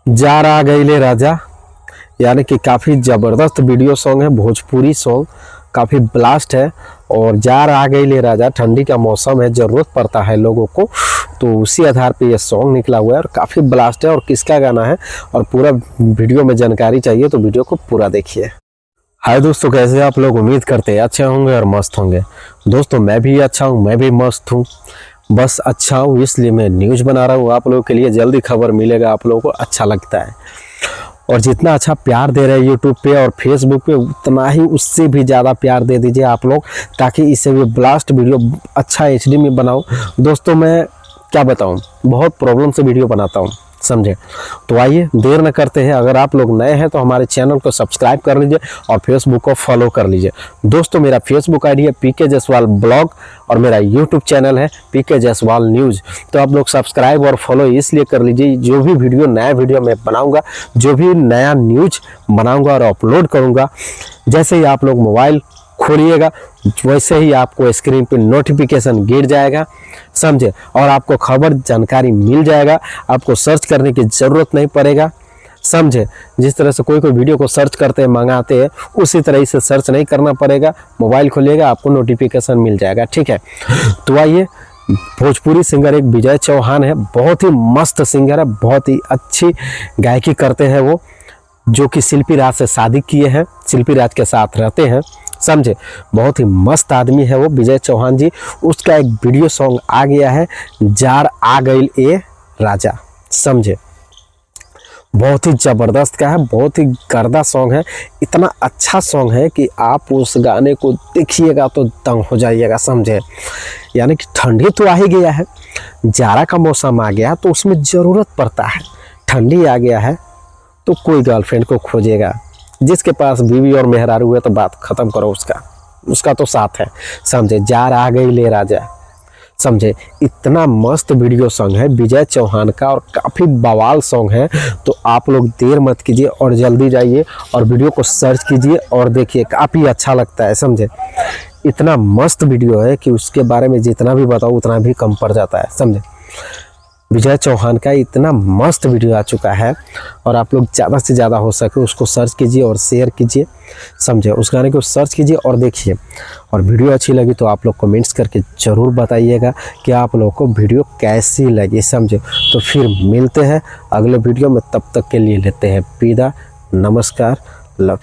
Jar आ गई ले राजा, यानी कि काफ़ी ज़बरदस्त वीडियो सॉन्ग है, भोजपुरी सॉन्ग काफ़ी ब्लास्ट है। और जार आ गई ले राजा, ठंडी का मौसम है, ज़रूरत पड़ता है लोगों को, तो उसी आधार पे ये सॉन्ग निकला हुआ है और काफ़ी ब्लास्ट है। और किसका गाना है और पूरा वीडियो में जानकारी चाहिए तो वीडियो को पूरा देखिए। हाय दोस्तों, कैसे आप लोग? उम्मीद करते हैं अच्छे होंगे और मस्त होंगे। दोस्तों मैं भी अच्छा हूँ, मैं भी मस्त हूँ, बस अच्छा हूँ इसलिए मैं न्यूज़ बना रहा हूँ आप लोगों के लिए। जल्दी खबर मिलेगा, आप लोगों को अच्छा लगता है और जितना अच्छा प्यार दे रहे हैं यूट्यूब पे और फेसबुक पे, उतना ही उससे भी ज़्यादा प्यार दे दीजिए आप लोग, ताकि इससे भी ब्लास्ट वीडियो अच्छा एचडी में बनाऊँ। दोस्तों मैं क्या बताऊँ, बहुत प्रॉब्लम से वीडियो बनाता हूँ, समझे। तो आइए देर न करते हैं, अगर आप लोग नए हैं तो हमारे चैनल को सब्सक्राइब कर लीजिए और फेसबुक को फॉलो कर लीजिए। दोस्तों मेरा फेसबुक आईडी है पीके जायसवाल ब्लॉग और मेरा यूट्यूब चैनल है पीके जायसवाल न्यूज़। तो आप लोग सब्सक्राइब और फॉलो इसलिए कर लीजिए, जो भी वीडियो नया वीडियो मैं बनाऊंगा, जो भी नया न्यूज बनाऊंगा और अपलोड करूंगा, जैसे ही आप लोग मोबाइल खोलिएगा वैसे ही आपको स्क्रीन पे नोटिफिकेशन गिर जाएगा, समझे। और आपको खबर जानकारी मिल जाएगा, आपको सर्च करने की ज़रूरत नहीं पड़ेगा, समझे। जिस तरह से कोई वीडियो को सर्च करते हैं, मंगाते हैं, उसी तरह से सर्च नहीं करना पड़ेगा। मोबाइल खोलिएगा आपको नोटिफिकेशन मिल जाएगा, ठीक है। तो आइए, भोजपुरी सिंगर एक विजय चौहान है, बहुत ही मस्त सिंगर है, बहुत ही अच्छी गायकी करते हैं वो, जो कि शिल्पी राज से शादी किए हैं, शिल्पी राज के साथ रहते हैं, समझे। बहुत ही मस्त आदमी है वो विजय चौहान जी। उसका एक वीडियो सॉन्ग आ गया है, जार आ गई ए राजा, समझे। बहुत ही ज़बरदस्त का है, बहुत ही गर्दा सॉन्ग है, इतना अच्छा सॉन्ग है कि आप उस गाने को देखिएगा तो दंग हो जाइएगा, समझे। यानी कि ठंडी तो आ ही गया है, जाड़ा का मौसम आ गया तो उसमें ज़रूरत पड़ता है। ठंडी आ गया है तो कोई गर्लफ्रेंड को खोजेगा, जिसके पास बीवी और मेहरारू है तो बात ख़त्म करो, उसका तो साथ है, समझे। जार आ गई ले राजा, समझे। इतना मस्त वीडियो सॉन्ग है विजय चौहान का और काफ़ी बवाल सॉन्ग है। तो आप लोग देर मत कीजिए और जल्दी जाइए और वीडियो को सर्च कीजिए और देखिए, काफ़ी अच्छा लगता है, समझे। इतना मस्त वीडियो है कि उसके बारे में जितना भी बताओ उतना भी कम पड़ जाता है, समझे। विजय चौहान का इतना मस्त वीडियो आ चुका है और आप लोग ज़्यादा से ज़्यादा हो सके उसको सर्च कीजिए और शेयर कीजिए, समझे। उस गाने को सर्च कीजिए और देखिए। और वीडियो अच्छी लगी तो आप लोग कमेंट्स करके ज़रूर बताइएगा कि आप लोगों को वीडियो कैसी लगी, समझे। तो फिर मिलते हैं अगले वीडियो में, तब तक के लिए लेते हैं विदा। नमस्कार, लव।